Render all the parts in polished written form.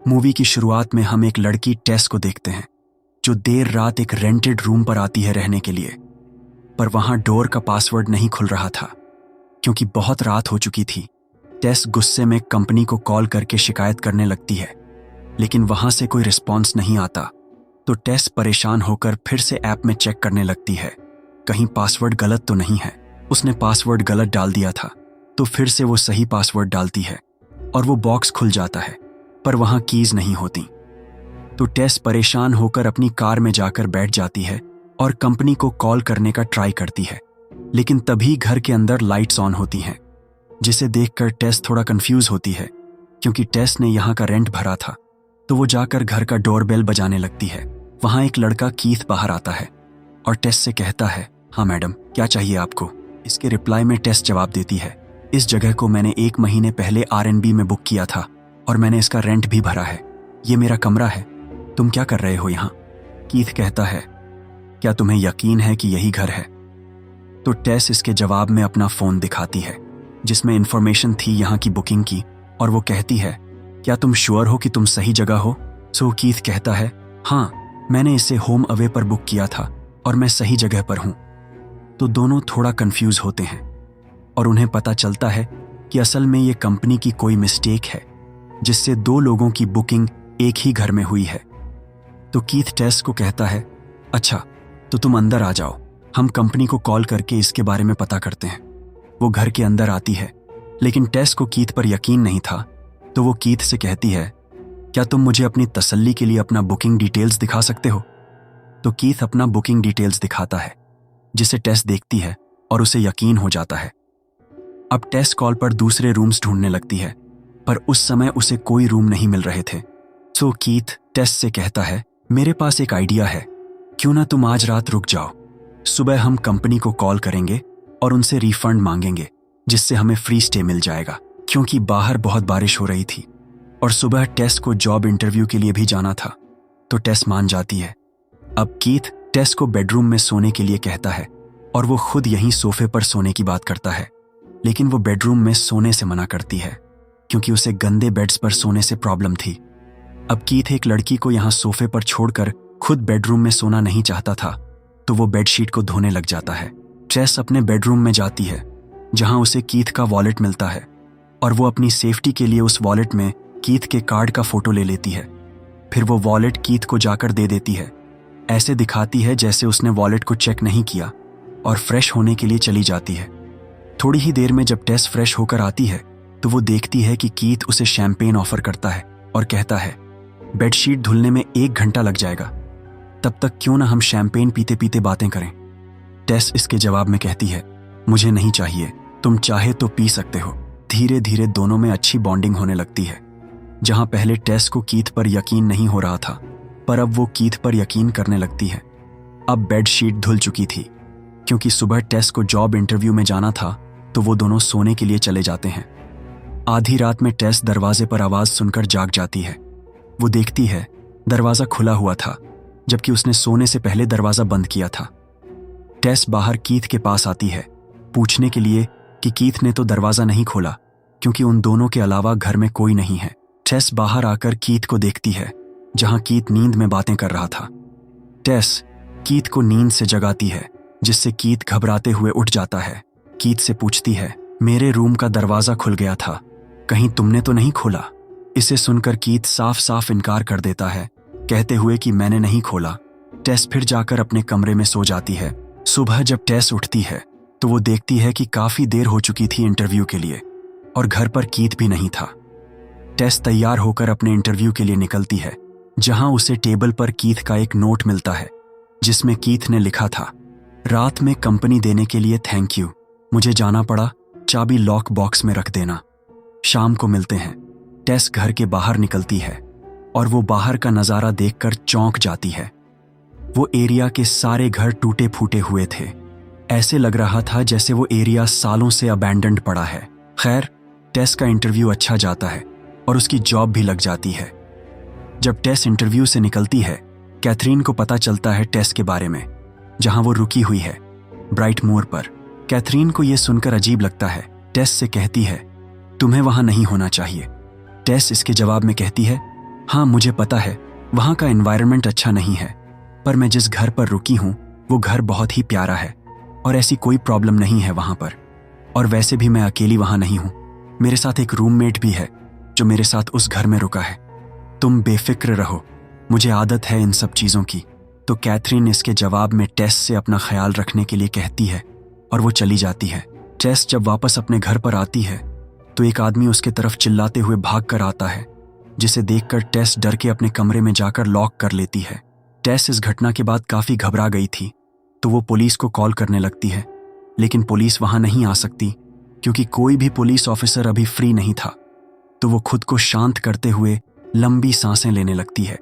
Movie की शुरुआत में हम एक लड़की टेस को देखते हैं जो देर रात एक रेंटेड रूम पर आती है रहने के लिए, पर वहां डोर का पासवर्ड नहीं खुल रहा था क्योंकि बहुत रात हो चुकी थी। टेस गुस्से में कंपनी को कॉल करके शिकायत करने लगती है, लेकिन वहां से कोई रिस्पॉन्स नहीं आता। तो टेस परेशान होकर फिर से ऐप में चेक करने लगती है, कहीं पासवर्ड गलत तो नहीं है। उसने पासवर्ड गलत डाल दिया था, तो फिर से वो सही पासवर्ड डालती है और वो बॉक्स खुल जाता है, पर वहां कीज नहीं होती। तो टेस परेशान होकर अपनी कार में जाकर बैठ जाती है और कंपनी को कॉल करने का ट्राई करती है, लेकिन तभी घर के अंदर लाइट्स ऑन होती हैं, जिसे देखकर टेस थोड़ा कंफ्यूज होती है क्योंकि टेस ने यहाँ का रेंट भरा था। तो वो जाकर घर का डोरबेल बजाने लगती है। वहां एक लड़का कीथ बाहर आता है और टेस से कहता है, हाँ मैडम, क्या चाहिए आपको? इसके रिप्लाई में टेस जवाब देती है, इस जगह को मैंने 1 महीने पहले R&B में बुक किया था और मैंने इसका रेंट भी भरा है। ये मेरा कमरा है, तुम क्या कर रहे हो यहाँ? कीथ कहता है, क्या तुम्हें यकीन है कि यही घर है? तो टेस इसके जवाब में अपना फोन दिखाती है जिसमें इंफॉर्मेशन थी यहाँ की बुकिंग की, और वो कहती है, क्या तुम श्योर हो कि तुम सही जगह हो? सो कीथ कहता है, हाँ, मैंने इसे होम अवे पर बुक किया था और मैं सही जगह पर हूं। तो दोनों थोड़ा कंफ्यूज होते हैं और उन्हें पता चलता है कि असल में ये कंपनी की कोई मिस्टेक है जिससे 2 लोगों की बुकिंग एक ही घर में हुई है। तो कीथ टेस को कहता है, अच्छा तो तुम अंदर आ जाओ, हम कंपनी को कॉल करके इसके बारे में पता करते हैं। वो घर के अंदर आती है, लेकिन टेस को कीथ पर यकीन नहीं था। तो वो कीथ से कहती है, क्या तुम मुझे अपनी तसल्ली के लिए अपना बुकिंग डिटेल्स दिखा सकते हो? तो कीथ अपना बुकिंग डिटेल्स दिखाता है, जिसे टेस देखती है और उसे यकीन हो जाता है। अब टेस कॉल पर दूसरे रूम्स ढूंढने लगती है, पर उस समय उसे कोई रूम नहीं मिल रहे थे। सो कीथ टेस से कहता है, मेरे पास एक आइडिया है, क्यों ना तुम आज रात रुक जाओ, सुबह हम कंपनी को कॉल करेंगे और उनसे रिफंड मांगेंगे, जिससे हमें फ्री स्टे मिल जाएगा, क्योंकि बाहर बहुत बारिश हो रही थी और सुबह टेस को जॉब इंटरव्यू के लिए भी जाना था। तो टेस मान जाती है। अब कीथ टेस को बेडरूम में सोने के लिए कहता है और वो खुद यहीं सोफे पर सोने की बात करता है, लेकिन वो बेडरूम में सोने से मना करती है क्योंकि उसे गंदे बेड्स पर सोने से प्रॉब्लम थी। अब कीथ एक लड़की को यहाँ सोफे पर छोड़कर खुद बेडरूम में सोना नहीं चाहता था, तो वो बेडशीट को धोने लग जाता है। टेस अपने बेडरूम में जाती है जहां उसे कीथ का वॉलेट मिलता है और वो अपनी सेफ्टी के लिए उस वॉलेट में कीथ के कार्ड का फोटो ले लेती है। फिर वो वॉलेट कीथ को जाकर दे देती है, ऐसे दिखाती है जैसे उसने वॉलेट को चेक नहीं किया, और फ्रेश होने के लिए चली जाती है। थोड़ी ही देर में जब टेस फ्रेश होकर आती है तो वो देखती है कि कीथ उसे शैंपेन ऑफर करता है और कहता है, बेडशीट धुलने में 1 घंटा लग जाएगा, तब तक क्यों ना हम शैंपेन पीते पीते बातें करें। टेस इसके जवाब में कहती है, मुझे नहीं चाहिए, तुम चाहे तो पी सकते हो। धीरे धीरे दोनों में अच्छी बॉन्डिंग होने लगती है। जहां पहले टेस को कीथ पर यकीन नहीं हो रहा था, पर अब वो कीथ पर यकीन करने लगती है। अब बेडशीट धुल चुकी थी क्योंकि सुबह टेस को जॉब इंटरव्यू में जाना था, तो वो दोनों सोने के लिए चले जाते हैं। आधी रात में टेस दरवाजे पर आवाज सुनकर जाग जाती है। वो देखती है दरवाजा खुला हुआ था, जबकि उसने सोने से पहले दरवाजा बंद किया था। टेस बाहर कीथ के पास आती है पूछने के लिए कि कीथ ने तो दरवाजा नहीं खोला, क्योंकि उन दोनों के अलावा घर में कोई नहीं है। टेस बाहर आकर कीथ को देखती है जहां कीथ नींद में बातें कर रहा था। टेस कीथ को नींद से जगाती है, जिससे कीथ घबराते हुए उठ जाता है। कीथ से पूछती है, मेरे रूम का दरवाजा खुल गया था, कहीं तुमने तो नहीं खोला? इसे सुनकर कीथ साफ साफ इनकार कर देता है, कहते हुए कि मैंने नहीं खोला। टेस फिर जाकर अपने कमरे में सो जाती है। सुबह जब टेस उठती है तो वो देखती है कि काफी देर हो चुकी थी इंटरव्यू के लिए और घर पर कीथ भी नहीं था। टेस तैयार होकर अपने इंटरव्यू के लिए निकलती है, जहां उसे टेबल पर कीथ का एक नोट मिलता है जिसमें कीथ ने लिखा था, रात में कंपनी देने के लिए थैंक यू, मुझे जाना पड़ा, चाबी लॉक बॉक्स में रख देना, शाम को मिलते हैं। टेस घर के बाहर निकलती है और वो बाहर का नजारा देखकर चौंक जाती है। वो एरिया के सारे घर टूटे फूटे हुए थे, ऐसे लग रहा था जैसे वो एरिया सालों से अबैंडन्ड पड़ा है। खैर, टेस का इंटरव्यू अच्छा जाता है और उसकी जॉब भी लग जाती है। जब टेस इंटरव्यू से निकलती है, कैथरीन को पता चलता है टेस के बारे में, जहां वो रुकी हुई है, ब्राइट मोर पर। कैथरीन को यह सुनकर अजीब लगता है। टेस से कहती है, तुम्हें वहां नहीं होना चाहिए। टेस इसके जवाब में कहती है, हाँ, मुझे पता है वहाँ का एनवायरनमेंट अच्छा नहीं है, पर मैं जिस घर पर रुकी हूँ वो घर बहुत ही प्यारा है और ऐसी कोई प्रॉब्लम नहीं है वहाँ पर। और वैसे भी मैं अकेली वहाँ नहीं हूँ, मेरे साथ एक रूममेट भी है जो मेरे साथ उस घर में रुका है। तुम बेफिक्र रहो, मुझे आदत है इन सब चीज़ों की। तो कैथरीन इसके जवाब में टेस से अपना ख्याल रखने के लिए कहती है और वो चली जाती है। टेस जब वापस अपने घर पर आती है तो एक आदमी उसके तरफ चिल्लाते हुए भाग कर आता है, जिसे देखकर टेस डर के अपने कमरे में जाकर लॉक कर लेती है। टेस इस घटना के बाद काफ़ी घबरा गई थी, तो वो पुलिस को कॉल करने लगती है, लेकिन पुलिस वहाँ नहीं आ सकती क्योंकि कोई भी पुलिस ऑफिसर अभी फ्री नहीं था। तो वो खुद को शांत करते हुए लंबी सांसें लेने लगती है।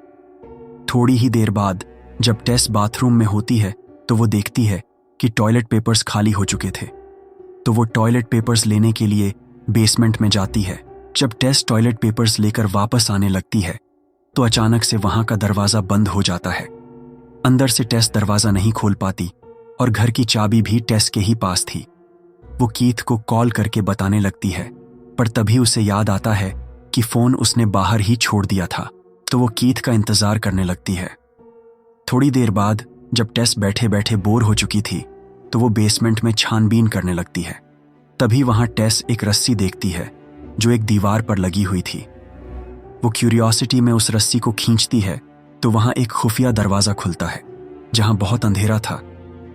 थोड़ी ही देर बाद जब टेस बाथरूम में होती है तो वो देखती है कि टॉयलेट पेपर्स खाली हो चुके थे। तो वो टॉयलेट पेपर्स लेने के लिए बेसमेंट में जाती है। जब टेस टॉयलेट पेपर्स लेकर वापस आने लगती है तो अचानक से वहां का दरवाजा बंद हो जाता है। अंदर से टेस दरवाजा नहीं खोल पाती और घर की चाबी भी टेस के ही पास थी। वो कीथ को कॉल करके बताने लगती है, पर तभी उसे याद आता है कि फोन उसने बाहर ही छोड़ दिया था। तो वो कीथ का इंतजार करने लगती है। थोड़ी देर बाद जब टेस बैठे बैठे बोर हो चुकी थी तो वो बेसमेंट में छानबीन करने लगती है। तभी वहां टेस एक रस्सी देखती है जो एक दीवार पर लगी हुई थी। वो क्यूरियोसिटी में उस रस्सी को खींचती है तो वहां एक खुफिया दरवाजा खुलता है जहां बहुत अंधेरा था,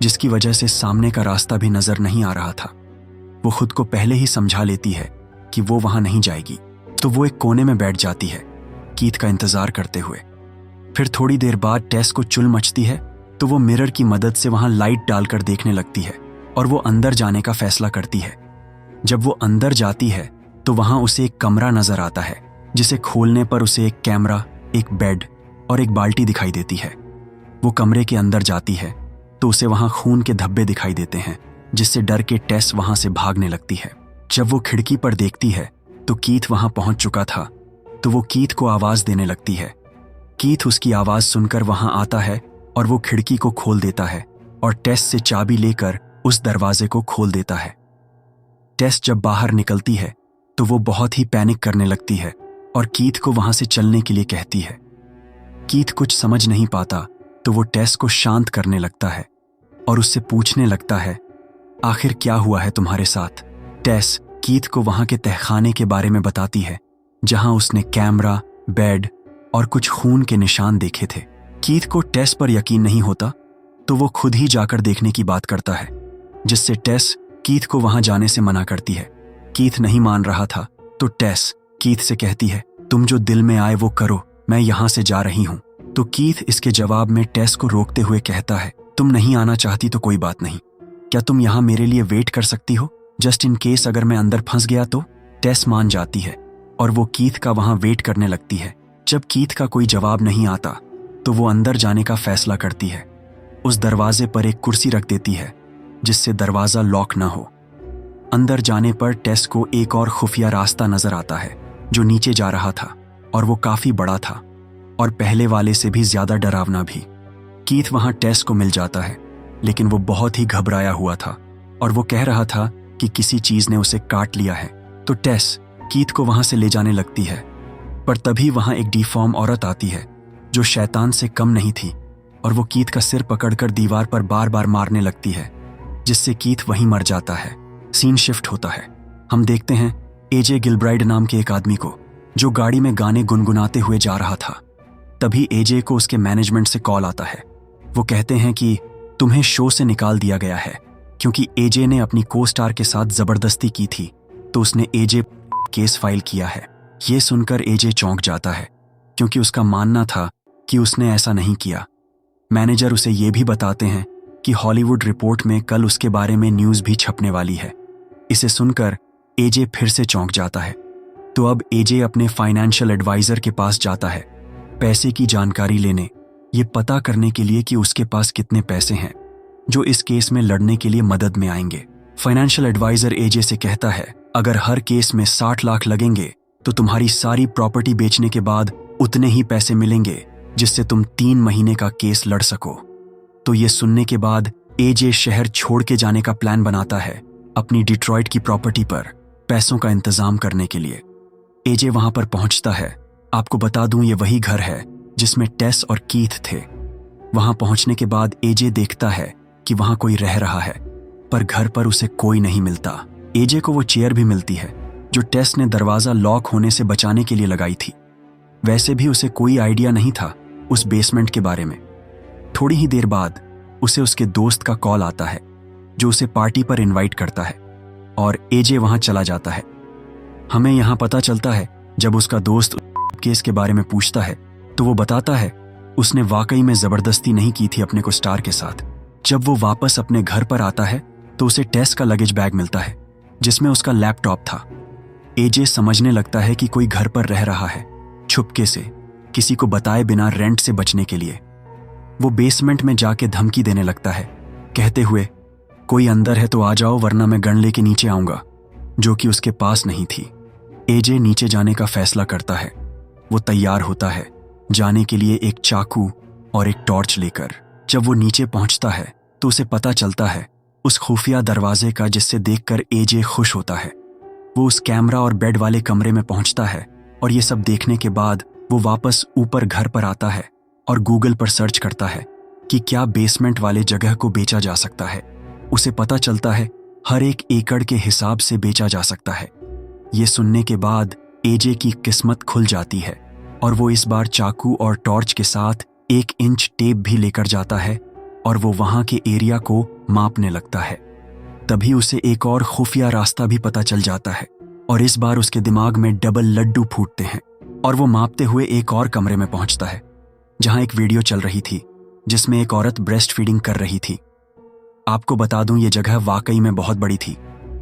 जिसकी वजह से सामने का रास्ता भी नजर नहीं आ रहा था। वो खुद को पहले ही समझा लेती है कि वो वहां नहीं जाएगी, तो वो एक कोने में बैठ जाती है कीथ का इंतजार करते हुए। फिर थोड़ी देर बाद टेस को चुल मचती है तो वो मिरर की मदद से वहां लाइट डालकर देखने लगती है और वो अंदर जाने का फैसला करती है। जब वो अंदर जाती है तो वहां उसे एक कमरा नजर आता है, जिसे खोलने पर उसे एक कैमरा, एक बेड और एक बाल्टी दिखाई देती है। वो कमरे के अंदर जाती है तो उसे वहां खून के धब्बे दिखाई देते हैं, जिससे डर के टेस वहां से भागने लगती है। जब वो खिड़की पर देखती है तो कीथ वहां पहुंच चुका था, तो वो कीथ को आवाज देने लगती है। कीथ उसकी आवाज सुनकर वहां आता है और वो खिड़की को खोल देता है और टेस से चाबी लेकर उस दरवाजे को खोल देता है। टेस जब बाहर निकलती है तो वो बहुत ही पैनिक करने लगती है और कीथ को वहां से चलने के लिए कहती है। कीथ कुछ समझ नहीं पाता तो वो टेस को शांत करने लगता है और उससे पूछने लगता है, आखिर क्या हुआ है तुम्हारे साथ? टेस कीथ को वहां के तहखाने के बारे में बताती है, जहां उसने कैमरा, बेड और कुछ खून के निशान देखे थे। कीथ को टेस पर यकीन नहीं होता तो वो खुद ही जाकर देखने की बात करता है, जिससे टेस कीथ को वहां जाने से मना करती है। कीथ नहीं मान रहा था तो टेस कीथ से कहती है, तुम जो दिल में आए वो करो, मैं यहां से जा रही हूं। तो कीथ इसके जवाब में टेस को रोकते हुए कहता है, तुम नहीं आना चाहती तो कोई बात नहीं, क्या तुम यहां मेरे लिए वेट कर सकती हो, जस्ट इन केस अगर मैं अंदर फंस गया तो? टेस मान जाती है और वो कीथ का वहां वेट करने लगती है। जब कीथ का कोई जवाब नहीं आता तो वो अंदर जाने का फैसला करती है। उस दरवाजे पर एक कुर्सी रख देती है जिससे दरवाजा लॉक ना हो। अंदर जाने पर टेस को एक और खुफिया रास्ता नजर आता है जो नीचे जा रहा था और वो काफी बड़ा था और पहले वाले से भी ज्यादा डरावना भी। कीथ वहां टेस को मिल जाता है, लेकिन वो बहुत ही घबराया हुआ था और वो कह रहा था कि किसी चीज ने उसे काट लिया है। तो टेस कीथ को वहां से ले जाने लगती है, पर तभी वहां एक डिफॉर्म औरत आती है जो शैतान से कम नहीं थी और वो कीथ का सिर पकड़कर दीवार पर बार बार मारने लगती है, जिससे कीथ वहीं मर जाता है। सीन शिफ्ट होता है। हम देखते हैं एजे गिलब्राइड नाम के एक आदमी को जो गाड़ी में गाने गुनगुनाते हुए जा रहा था। तभी एजे को उसके मैनेजमेंट से कॉल आता है। वो कहते हैं कि तुम्हें शो से निकाल दिया गया है क्योंकि एजे ने अपनी को स्टार के साथ जबरदस्ती की थी, तो उसने एजे केस फाइल किया है। ये सुनकर एजे चौंक जाता है क्योंकि उसका मानना था कि उसने ऐसा नहीं किया। मैनेजर उसे ये भी बताते हैं कि हॉलीवुड रिपोर्ट में कल उसके बारे में न्यूज़ भी छपने वाली है। इसे सुनकर एजे फिर से चौंक जाता है। तो अब एजे अपने फाइनेंशियल एडवाइजर के पास जाता है पैसे की जानकारी लेने, ये पता करने के लिए कि उसके पास कितने पैसे हैं जो इस केस में लड़ने के लिए मदद में आएंगे। फाइनेंशियल एडवाइजर एजे से कहता है, अगर हर केस में 60 लाख लगेंगे तो तुम्हारी सारी प्रॉपर्टी बेचने के बाद उतने ही पैसे मिलेंगे जिससे तुम 3 महीने का केस लड़ सको। तो ये सुनने के बाद एजे शहर छोड़ के जाने का प्लान बनाता है अपनी डिट्रॉइट की प्रॉपर्टी पर पैसों का इंतजाम करने के लिए। एजे वहां पर पहुंचता है आपको बता दूं, ये वही घर है जिसमें टेस और कीथ थे। वहां पहुंचने के बाद एजे देखता है कि वहां कोई रह रहा है, पर घर पर उसे कोई नहीं मिलता। एजे को वो चेयर भी मिलती है जो टेस ने दरवाजा लॉक होने से बचाने के लिए लगाई थी। वैसे भी उसे कोई आइडिया नहीं था उस बेसमेंट के बारे में। थोड़ी ही देर बाद उसे उसके दोस्त का कॉल आता है जो उसे पार्टी पर इनवाइट करता है और एजे वहां चला जाता है। हमें यहां पता चलता है जब उसका दोस्त केस के बारे में पूछता है तो वो बताता है उसने वाकई में जबरदस्ती नहीं की थी अपने को स्टार के साथ। जब वो वापस अपने घर पर आता है तो उसे टेस का लगेज बैग मिलता है जिसमें उसका लैपटॉप था। एजे समझने लगता है कि कोई घर पर रह रहा है, छुपके से, किसी को बताए बिना रेंट से बचने के लिए। वो बेसमेंट में जाके धमकी देने लगता है, कहते हुए कोई अंदर है तो आ जाओ वरना मैं गन लेके नीचे आऊंगा, जो कि उसके पास नहीं थी। एजे नीचे जाने का फैसला करता है। वो तैयार होता है जाने के लिए एक चाकू और एक टॉर्च लेकर। जब वो नीचे पहुंचता है तो उसे पता चलता है उस खुफिया दरवाजे का जिससे देखकर एजे खुश होता है। वो उस कैमरा और बेड वाले कमरे में पहुंचता है और ये सब देखने के बाद वो वापस ऊपर घर पर आता है और गूगल पर सर्च करता है कि क्या बेसमेंट वाले जगह को बेचा जा सकता है। उसे पता चलता है हर एक एकड़ के हिसाब से बेचा जा सकता है। ये सुनने के बाद एजे की किस्मत खुल जाती है और वो इस बार चाकू और टॉर्च के साथ 1 इंच टेप भी लेकर जाता है और वो वहां के एरिया को मापने लगता है। तभी उसे एक और खुफिया रास्ता भी पता चल जाता है और इस बार उसके दिमाग में डबल लड्डू फूटते हैं और वो मापते हुए एक और कमरे में पहुंचता है जहां एक वीडियो चल रही थी जिसमें एक औरत ब्रेस्ट फीडिंग कर रही थी। आपको बता दूं, ये जगह वाकई में बहुत बड़ी थी।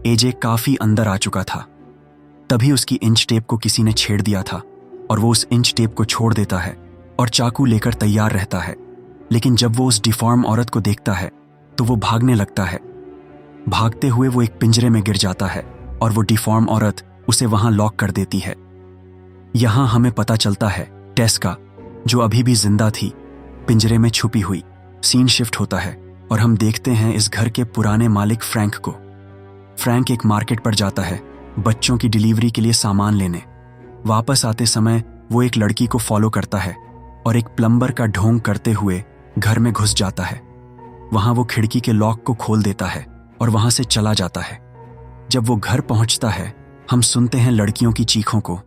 एजे काफी अंदर आ चुका था। तभी उसकी इंच टेप को किसी ने छेड़ दिया था और वो उस इंच टेप को छोड़ देता है और चाकू लेकर तैयार रहता है। लेकिन जब वो उस डिफॉर्म औरत को देखता है तो वो भागने लगता है। भागते हुए वो एक पिंजरे में गिर जाता है और वो डिफॉर्म औरत उसे वहां लॉक कर देती है। यहां हमें पता चलता है टेस का, जो अभी भी जिंदा थी, पिंजरे में छुपी हुई। सीन शिफ्ट होता है और हम देखते हैं इस घर के पुराने मालिक फ्रैंक को। फ्रैंक एक मार्केट पर जाता है बच्चों की डिलीवरी के लिए सामान लेने। वापस आते समय वो एक लड़की को फॉलो करता है और एक प्लम्बर का ढोंग करते हुए घर में घुस जाता है। वहां वो खिड़की के लॉक को खोल देता है और वहां से चला जाता है। जब वो घर पहुंचता है हम सुनते हैं लड़कियों की चीखों को,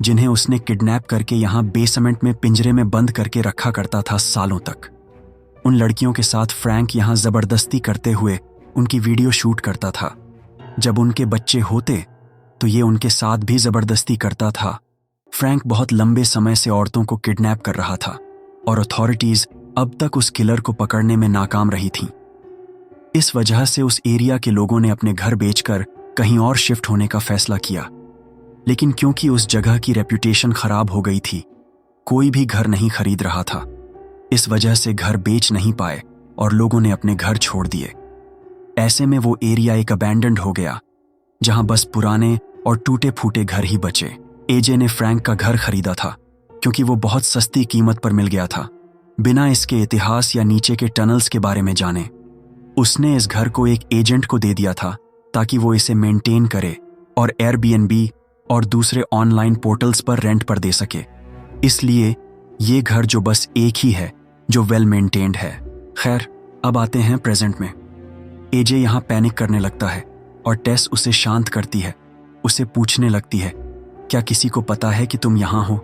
जिन्हें उसने किडनैप करके यहां बेसमेंट में पिंजरे में बंद करके रखा करता था सालों तक। उन लड़कियों के साथ फ्रैंक यहां जबरदस्ती करते हुए उनकी वीडियो शूट करता था। जब उनके बच्चे होते तो ये उनके साथ भी जबरदस्ती करता था। फ्रैंक बहुत लंबे समय से औरतों को किडनैप कर रहा था और अथॉरिटीज अब तक उस किलर को पकड़ने में नाकाम रही थीं। इस वजह से उस एरिया के लोगों ने अपने घर बेचकर कहीं और शिफ्ट होने का फैसला किया। लेकिन क्योंकि उस जगह की रेप्यूटेशन खराब हो गई थी, कोई भी घर नहीं खरीद रहा था। इस वजह से घर बेच नहीं पाए और लोगों ने अपने घर छोड़ दिए। ऐसे में वो एरिया एक अबैंडन्ड हो गया जहां बस पुराने और टूटे फूटे घर ही बचे। एजे ने फ्रैंक का घर खरीदा था क्योंकि वो बहुत सस्ती कीमत पर मिल गया था, बिना इसके इतिहास या नीचे के टनल्स के बारे में जाने। उसने इस घर को एक एजेंट को दे दिया था ताकि वो इसे मेंटेन करे और एयरबीएनबी और दूसरे ऑनलाइन पोर्टल्स पर रेंट पर दे सके। इसलिए ये घर जो बस एक ही है जो वेल मेंटेन्ड है। खैर, अब आते हैं प्रेजेंट में। एजे यहाँ पैनिक करने लगता है और टेस उसे शांत करती है। उसे पूछने लगती है, क्या किसी को पता है कि तुम यहाँ हो?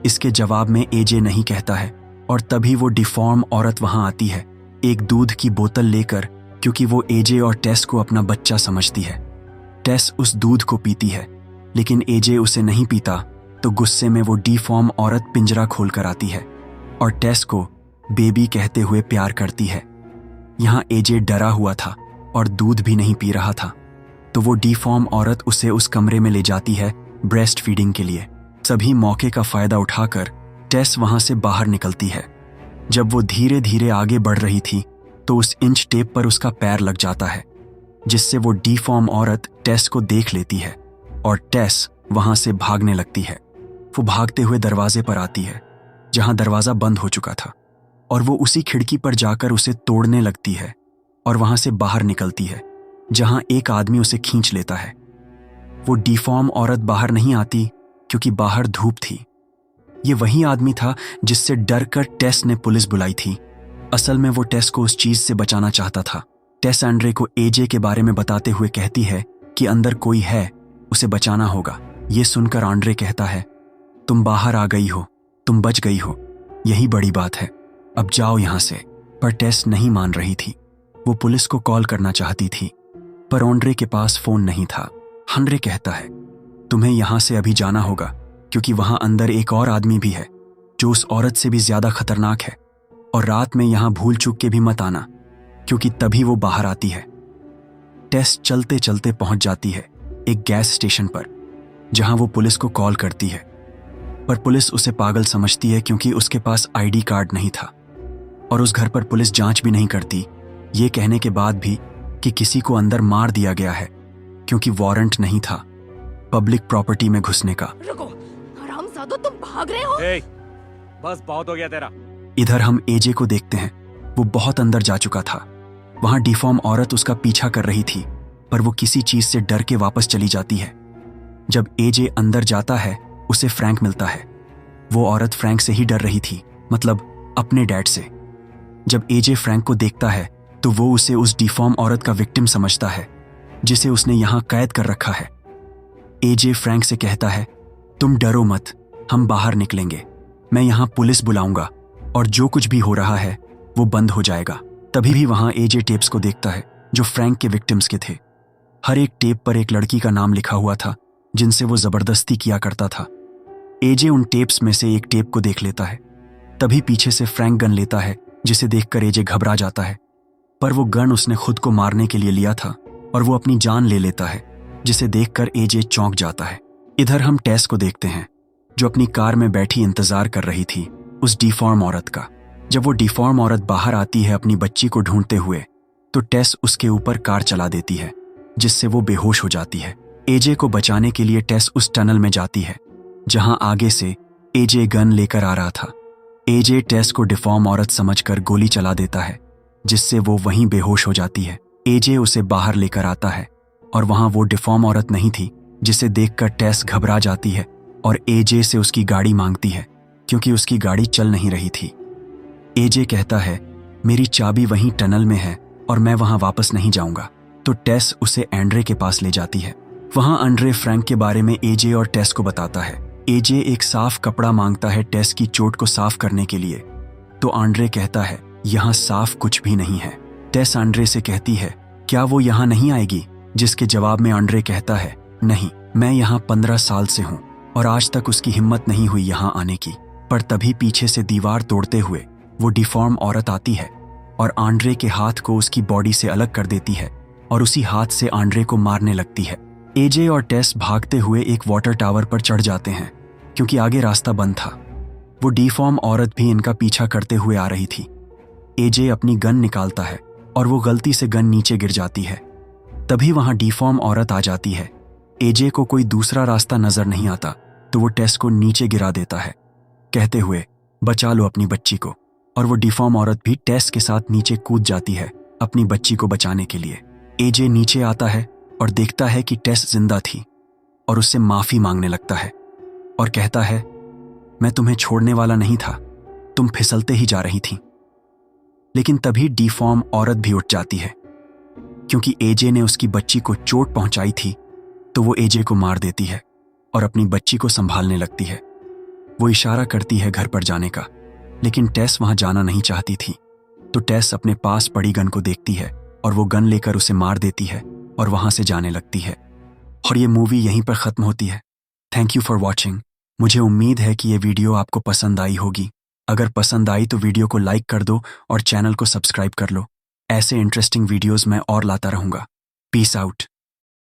इसके जवाब में एजे नहीं कहता है और तभी वो डिफॉर्म औरत वहां आती है, एक दूध की बोतल लेकर, क्योंकि वो एजे और टेस को अपना बच्चा समझती है। टेस उस दूध को पीती है लेकिन एजे उसे नहीं पीता तो गुस्से में वो डिफॉर्म औरत पिंजरा खोलकर आती है और टेस को बेबी कहते हुए प्यार करती है। यहाँ एजे डरा हुआ था और दूध भी नहीं पी रहा था, तो वो डिफॉर्म औरत उसे उस कमरे में ले जाती है ब्रेस्ट फीडिंग के लिए। सभी मौके का फायदा उठाकर टेस वहां से बाहर निकलती है। जब वो धीरे धीरे आगे बढ़ रही थी तो उस इंच टेप पर उसका पैर लग जाता है, जिससे वो डिफॉर्म औरत टेस को देख लेती है और टेस वहां से भागने लगती है। वो भागते हुए दरवाजे पर आती है जहां दरवाजा बंद हो चुका था और वो उसी खिड़की पर जाकर उसे तोड़ने लगती है और वहां से बाहर निकलती है जहां एक आदमी उसे खींच लेता है। वो डिफॉर्म औरत बाहर नहीं आती क्योंकि बाहर धूप थी। ये वही आदमी था जिससे डरकर टेस ने पुलिस बुलाई थी। असल में वो टेस को उस चीज से बचाना चाहता था। टेस एंड्रे को एजे के बारे में बताते हुए कहती है कि अंदर कोई है, उसे बचाना होगा। ये सुनकर आंड्रे कहता है, तुम बाहर आ गई हो, तुम बच गई हो, यही बड़ी बात है, अब जाओ यहां से। पर टेस नहीं मान रही थी। वो पुलिस को कॉल करना चाहती थी, पर आंड्रे के पास फोन नहीं था। आंड्रे कहता है, तुम्हें यहां से अभी जाना होगा, क्योंकि वहां अंदर एक और आदमी भी है जो उस औरत से भी ज्यादा खतरनाक है। और रात में यहां भूल चूक के भी मत आना, क्योंकि तभी वो बाहर आती है। टेस चलते चलते पहुंच जाती है एक गैस स्टेशन पर, जहां वो पुलिस को कॉल करती है। पर पुलिस उसे पागल समझती है क्योंकि उसके पास आईडी कार्ड नहीं था। और उस घर पर पुलिस जांच भी नहीं करती, ये कहने के बाद भी कि किसी को अंदर मार दिया गया है, क्योंकि वारंट नहीं था पब्लिक प्रॉपर्टी में घुसने का। रुको, हरामजादो, तुम भाग रहे हो? बस बहुत हो गया तेरा। इधर हम एजे को देखते हैं। वो बहुत अंदर जा चुका था। वहां डिफॉर्म औरत उसका पीछा कर रही थी, पर वो किसी चीज से डर के वापस चली जाती है। जब एजे अंदर जाता है, उसे फ्रैंक मिलता है। वो औरत फ्रैंक से ही डर रही थी, मतलब अपने डैड से। जब एजे फ्रैंक को देखता है तो वो उसे उस डिफॉर्म औरत का विक्टिम समझता है, जिसे उसने यहां कैद कर रखा है। एजे फ्रैंक से कहता है, तुम डरो मत, हम बाहर निकलेंगे, मैं यहां पुलिस बुलाऊंगा और जो कुछ भी हो रहा है वो बंद हो जाएगा। तभी भी वहां एजे टेप्स को देखता है जो फ्रैंक के विक्टिम्स के थे। हर एक टेप पर एक लड़की का नाम लिखा हुआ था जिनसे वो जबरदस्ती किया करता था। एजे उन टेप्स में से एक टेप को देख लेता है। तभी पीछे से फ्रैंक गन लेता है, जिसे देखकर एजे घबरा जाता है। पर वो गन उसने खुद को मारने के लिए लिया था और वो अपनी जान ले लेता है, जिसे देखकर एजे चौंक जाता है। इधर हम टेस को देखते हैं, जो अपनी कार में बैठी इंतजार कर रही थी उस डिफॉर्म औरत का। जब वो डिफॉर्म औरत बाहर आती है अपनी बच्ची को ढूंढते हुए, तो टेस उसके ऊपर कार चला देती है, जिससे वो बेहोश हो जाती है। एजे को बचाने के लिए टेस उस टनल में जाती है जहां आगे से एजे गन लेकर आ रहा था। एजे टेस को डिफॉर्म औरत समझकर गोली चला देता है, जिससे वो वहीं बेहोश हो जाती है। एजे उसे बाहर लेकर आता है और वहां वो डिफॉर्म औरत नहीं थी, जिसे देखकर टेस घबरा जाती है और एजे से उसकी गाड़ी मांगती है, क्योंकि उसकी गाड़ी चल नहीं रही थी। एजे कहता है, मेरी चाबी वहीं टनल में है और मैं वहां वापस नहीं जाऊंगा। तो टेस उसे एंड्रे के पास ले जाती है। वहां एंड्रे फ्रैंक के बारे में एजे और टेस को बताता है। एजे एक साफ कपड़ा मांगता है टेस की चोट को साफ करने के लिए, तो एंड्रे कहता है, यहाँ साफ कुछ भी नहीं है। टेस एंड्रे से कहती है, क्या वो यहाँ नहीं आएगी? जिसके जवाब में एंड्रे कहता है, नहीं, मैं यहाँ 15 साल से हूँ और आज तक उसकी हिम्मत नहीं हुई यहाँ आने की। पर तभी पीछे से दीवार तोड़ते हुए वो डिफॉर्म औरत आती है और एंड्रे के हाथ को उसकी बॉडी से अलग कर देती है और उसी हाथ से एंड्रे को मारने लगती है। एजे और टेस भागते हुए एक वाटर टावर पर चढ़ जाते हैं, क्योंकि आगे रास्ता बंद था। वो डिफॉर्म औरत भी इनका पीछा करते हुए आ रही थी। एजे अपनी गन निकालता है और वो गलती से गन नीचे गिर जाती है। तभी वहां डिफॉर्म औरत आ जाती है। एजे को कोई दूसरा रास्ता नजर नहीं आता, तो वो टेस को नीचे गिरा देता है, कहते हुए, बचा लो अपनी बच्ची को। और वो डिफॉर्म औरत भी टेस के साथ नीचे कूद जाती है अपनी बच्ची को बचाने के लिए। एजे नीचे आता है और देखता है कि टेस जिंदा थी और उससे माफी मांगने लगता है और कहता है, मैं तुम्हें छोड़ने वाला नहीं था, तुम फिसलते ही जा रही थी। लेकिन तभी डिफॉर्म औरत भी उठ जाती है, क्योंकि एजे ने उसकी बच्ची को चोट पहुंचाई थी, तो वो एजे को मार देती है और अपनी बच्ची को संभालने लगती है। वो इशारा करती है घर पर जाने का, लेकिन टेस वहां जाना नहीं चाहती थी। तो टेस अपने पास पड़ी गन को देखती है और वो गन लेकर उसे मार देती है और वहां से जाने लगती है। और ये मूवी यहीं पर खत्म होती है। Thank you for watching. मुझे उम्मीद है कि ये वीडियो आपको पसंद आई होगी। अगर पसंद आई तो वीडियो को लाइक कर दो और चैनल को सब्सक्राइब कर लो। ऐसे इंटरेस्टिंग वीडियोस मैं और लाता रहूंगा। Peace out.